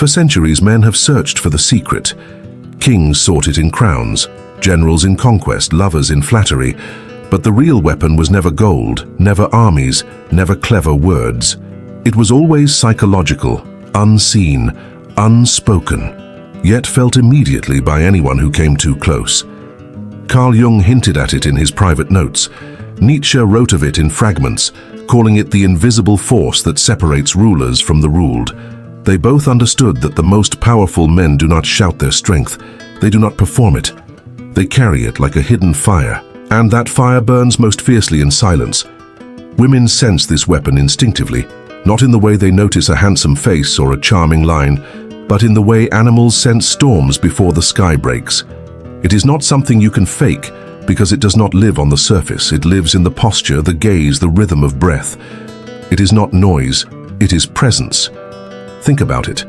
For centuries, men have searched for the secret. Kings sought it in crowns, generals in conquest, lovers in flattery. But the real weapon was never gold, never armies, never clever words. It was always psychological, unseen, unspoken, yet felt immediately by anyone who came too close. Carl Jung hinted at it in his private notes. Nietzsche wrote of it in fragments, calling it the invisible force that separates rulers from the ruled. They both understood that the most powerful men do not shout their strength. They do not perform it. They carry it like a hidden fire, and that fire burns most fiercely in silence. Women sense this weapon instinctively, not in the way they notice a handsome face or a charming line, but in the way animals sense storms before the sky breaks. It is not something you can fake, because it does not live on the surface. It lives in the posture, the gaze, the rhythm of breath. It is not noise, it is presence. Think about it.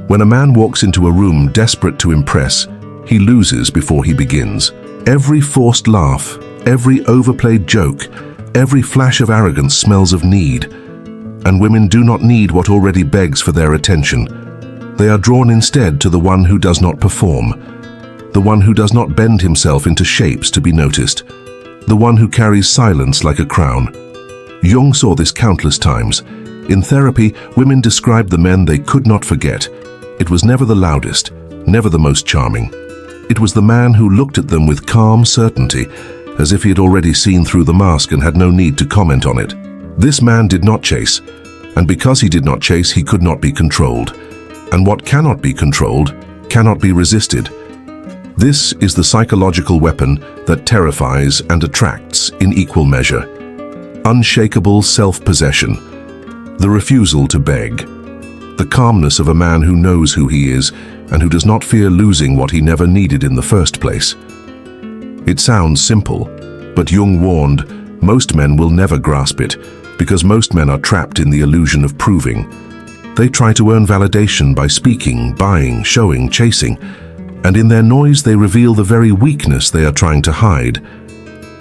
When a man walks into a room desperate to impress, he loses before he begins. Every forced laugh, every overplayed joke, every flash of arrogance smells of need. And women do not need what already begs for their attention. They are drawn instead to the one who does not perform, the one who does not bend himself into shapes to be noticed, the one who carries silence like a crown. Jung saw this countless times. In therapy, women described the men they could not forget. It was never the loudest, never the most charming. It was the man who looked at them with calm certainty, as if he had already seen through the mask and had no need to comment on it. This man did not chase, and because he did not chase, he could not be controlled. And what cannot be controlled cannot be resisted. This is the psychological weapon that terrifies and attracts in equal measure. Unshakable self-possession. The refusal to beg. The calmness of a man who knows who he is and who does not fear losing what he never needed in the first place. It sounds simple, but Jung warned, most men will never grasp it because most men are trapped in the illusion of proving. They try to earn validation by speaking, buying, showing, chasing, and in their noise they reveal the very weakness they are trying to hide.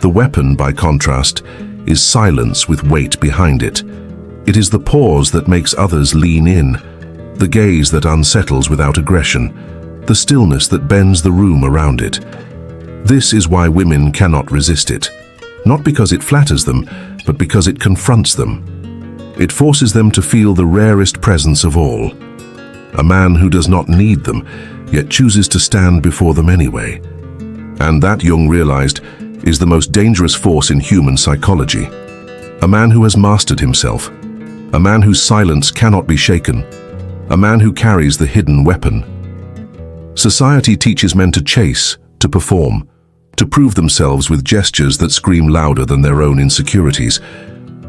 The weapon, by contrast, is silence with weight behind it. It is the pause that makes others lean in, the gaze that unsettles without aggression, the stillness that bends the room around it. This is why women cannot resist it. Not because it flatters them, but because it confronts them. It forces them to feel the rarest presence of all. A man who does not need them, yet chooses to stand before them anyway. And that, Jung realized, is the most dangerous force in human psychology. A man who has mastered himself. A man whose silence cannot be shaken. A man who carries the hidden weapon. Society teaches men to chase, to perform, to prove themselves with gestures that scream louder than their own insecurities.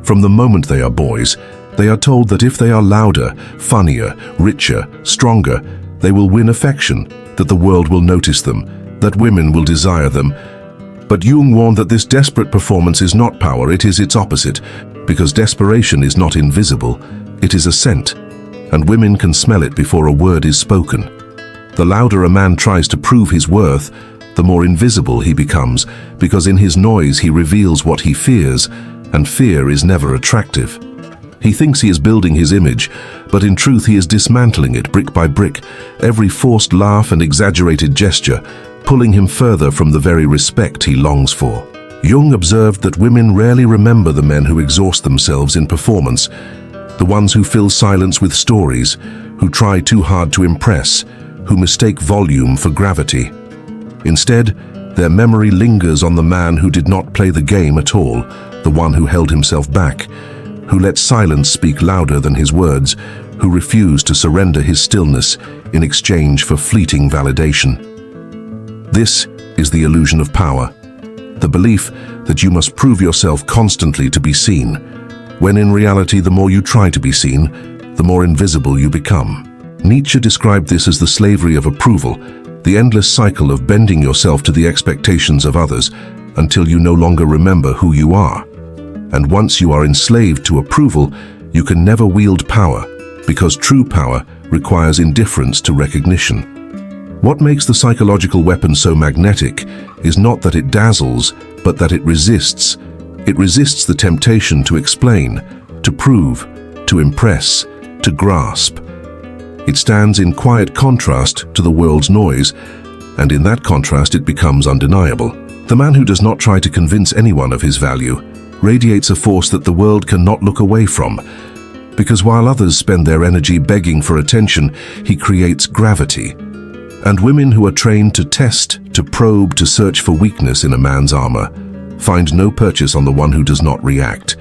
From the moment they are boys, they are told that if they are louder, funnier, richer, stronger, they will win affection, that the world will notice them, that women will desire them. But Jung warned that this desperate performance is not power, it is its opposite, because desperation is not invisible, it is a scent, and women can smell it before a word is spoken. The louder a man tries to prove his worth, the more invisible he becomes, because in his noise he reveals what he fears, and fear is never attractive. He thinks he is building his image, but in truth he is dismantling it brick by brick, every forced laugh and exaggerated gesture, pulling him further from the very respect he longs for. Jung observed that women rarely remember the men who exhaust themselves in performance, the ones who fill silence with stories, who try too hard to impress, who mistake volume for gravity. Instead, their memory lingers on the man who did not play the game at all, the one who held himself back, who let silence speak louder than his words, who refused to surrender his stillness in exchange for fleeting validation. This is the illusion of power. The belief that you must prove yourself constantly to be seen, when in reality the more you try to be seen, the more invisible you become. Nietzsche described this as the slavery of approval, the endless cycle of bending yourself to the expectations of others until you no longer remember who you are. And once you are enslaved to approval, you can never wield power, because true power requires indifference to recognition. What makes the psychological weapon so magnetic is not that it dazzles, but that it resists. It resists the temptation to explain, to prove, to impress, to grasp. It stands in quiet contrast to the world's noise, and in that contrast it becomes undeniable. The man who does not try to convince anyone of his value radiates a force that the world cannot look away from, because while others spend their energy begging for attention, he creates gravity. And women who are trained to test, to probe, to search for weakness in a man's armor find no purchase on the one who does not react.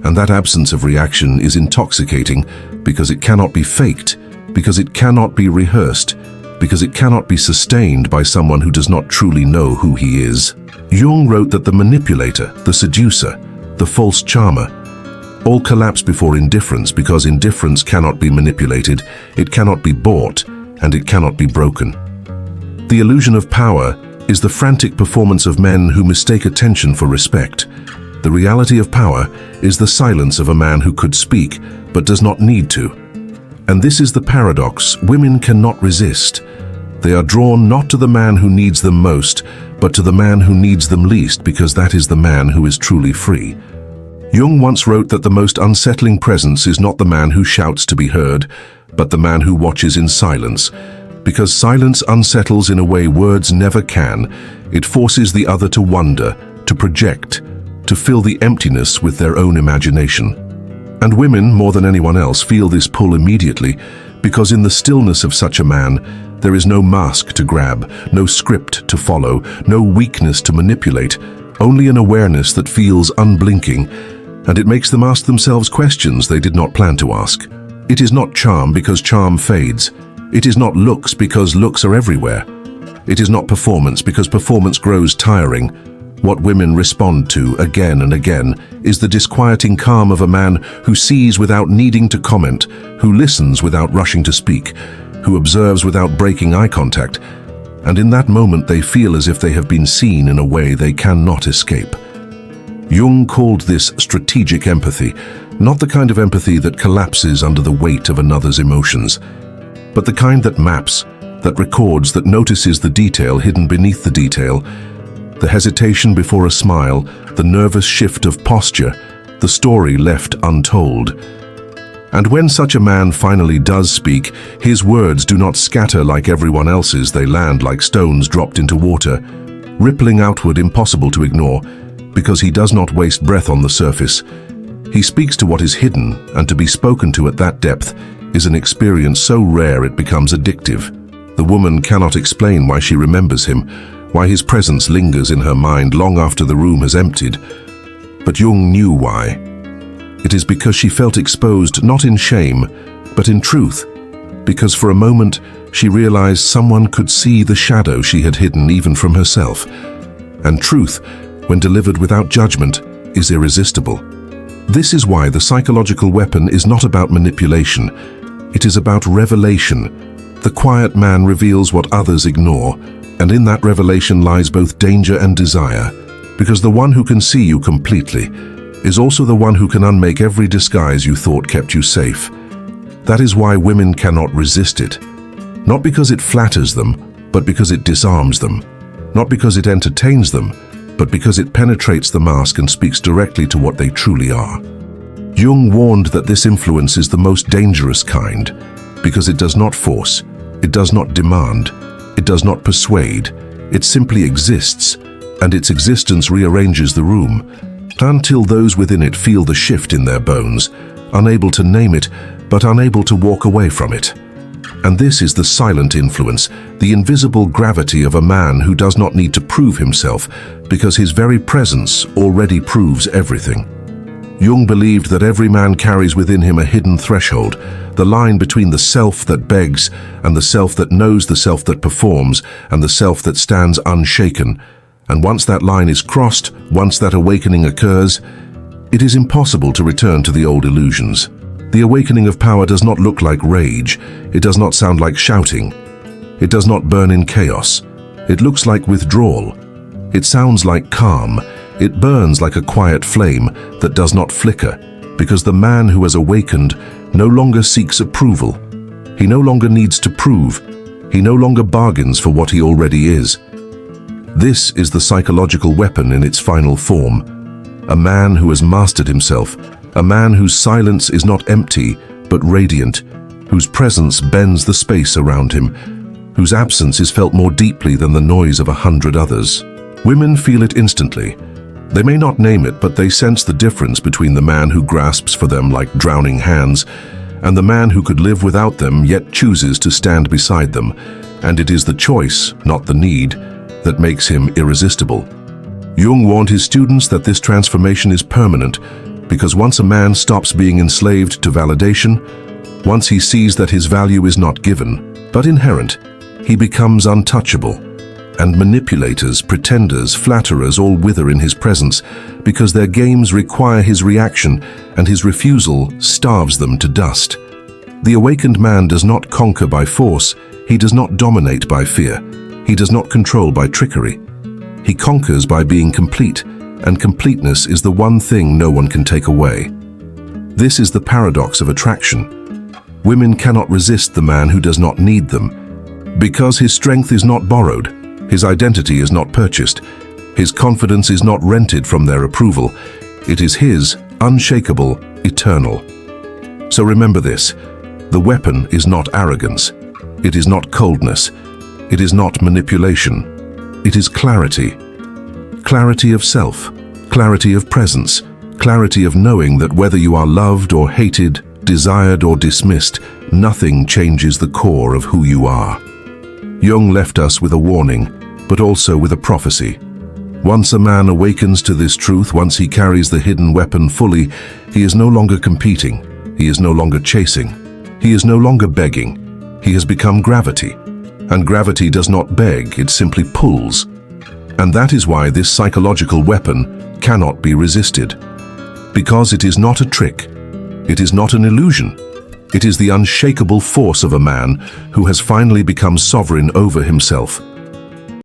And that absence of reaction is intoxicating because it cannot be faked, because it cannot be rehearsed, because it cannot be sustained by someone who does not truly know who he is. Jung wrote that the manipulator, the seducer, the false charmer, all collapse before indifference because indifference cannot be manipulated, it cannot be bought, and it cannot be broken. The illusion of power is the frantic performance of men who mistake attention for respect. The reality of power is the silence of a man who could speak but does not need to. And this is the paradox women cannot resist. They are drawn not to the man who needs them most, but to the man who needs them least, because that is the man who is truly free. Jung once wrote that the most unsettling presence is not the man who shouts to be heard, but the man who watches in silence. Because silence unsettles in a way words never can. It forces the other to wonder, to project, to fill the emptiness with their own imagination. And women, more than anyone else, feel this pull immediately, because in the stillness of such a man, there is no mask to grab, no script to follow, no weakness to manipulate, only an awareness that feels unblinking, and it makes them ask themselves questions they did not plan to ask. It is not charm because charm fades. It is not looks because looks are everywhere. It is not performance because performance grows tiring. What women respond to again and again is the disquieting calm of a man who sees without needing to comment, who listens without rushing to speak, who observes without breaking eye contact, and in that moment they feel as if they have been seen in a way they cannot escape. Jung called this strategic empathy, not the kind of empathy that collapses under the weight of another's emotions, but the kind that maps, that records, that notices the detail hidden beneath the detail, the hesitation before a smile, the nervous shift of posture, the story left untold. And when such a man finally does speak, his words do not scatter like everyone else's, they land like stones dropped into water, rippling outward, impossible to ignore, because he does not waste breath on the surface. He speaks to what is hidden, and to be spoken to at that depth is an experience so rare it becomes addictive. The woman cannot explain why she remembers him, why his presence lingers in her mind long after the room has emptied. But Jung knew why. It is because she felt exposed not in shame, but in truth, because for a moment she realized someone could see the shadow she had hidden even from herself. And truth, when delivered without judgment, is irresistible. This is why the psychological weapon is not about manipulation. It is about revelation. The quiet man reveals what others ignore, and in that revelation lies both danger and desire, because the one who can see you completely is also the one who can unmake every disguise you thought kept you safe. That is why women cannot resist it. Not because it flatters them, but because it disarms them. Not because it entertains them, but because it penetrates the mask and speaks directly to what they truly are. Jung warned that this influence is the most dangerous kind, because it does not force, it does not demand, it does not persuade, it simply exists, and its existence rearranges the room, until those within it feel the shift in their bones, unable to name it, but unable to walk away from it. And this is the silent influence, the invisible gravity of a man who does not need to prove himself, because his very presence already proves everything. Jung believed that every man carries within him a hidden threshold, the line between the self that begs and the self that knows, the self that performs and the self that stands unshaken. And once that line is crossed, once that awakening occurs, it is impossible to return to the old illusions. The awakening of power does not look like rage. It does not sound like shouting. It does not burn in chaos. It looks like withdrawal. It sounds like calm. It burns like a quiet flame that does not flicker, because the man who has awakened no longer seeks approval. He no longer needs to prove. He no longer bargains for what he already is. This is the psychological weapon in its final form. A man who has mastered himself, a man whose silence is not empty, but radiant, whose presence bends the space around him, whose absence is felt more deeply than the noise of 100 others. Women feel it instantly. They may not name it, but they sense the difference between the man who grasps for them like drowning hands and the man who could live without them yet chooses to stand beside them. And it is the choice, not the need, that makes him irresistible. Jung warned his students that this transformation is permanent, because once a man stops being enslaved to validation, once he sees that his value is not given, but inherent, he becomes untouchable. And manipulators, pretenders, flatterers all wither in his presence, because their games require his reaction, and his refusal starves them to dust. The awakened man does not conquer by force, he does not dominate by fear, he does not control by trickery. He conquers by being complete, and completeness is the one thing no one can take away. This is the paradox of attraction. Women cannot resist the man who does not need them, because his strength is not borrowed. His identity is not purchased. His confidence is not rented from their approval. It is his, unshakable, eternal. So remember this: the weapon is not arrogance. It is not coldness. It is not manipulation. It is clarity. Clarity of self, clarity of presence, clarity of knowing that whether you are loved or hated, desired or dismissed, nothing changes the core of who you are. Jung left us with a warning, but also with a prophecy. Once a man awakens to this truth, once he carries the hidden weapon fully, he is no longer competing, he is no longer chasing, he is no longer begging. He has become gravity, and gravity does not beg, it simply pulls. And that is why this psychological weapon cannot be resisted. Because it is not a trick, it is not an illusion. It is the unshakable force of a man who has finally become sovereign over himself,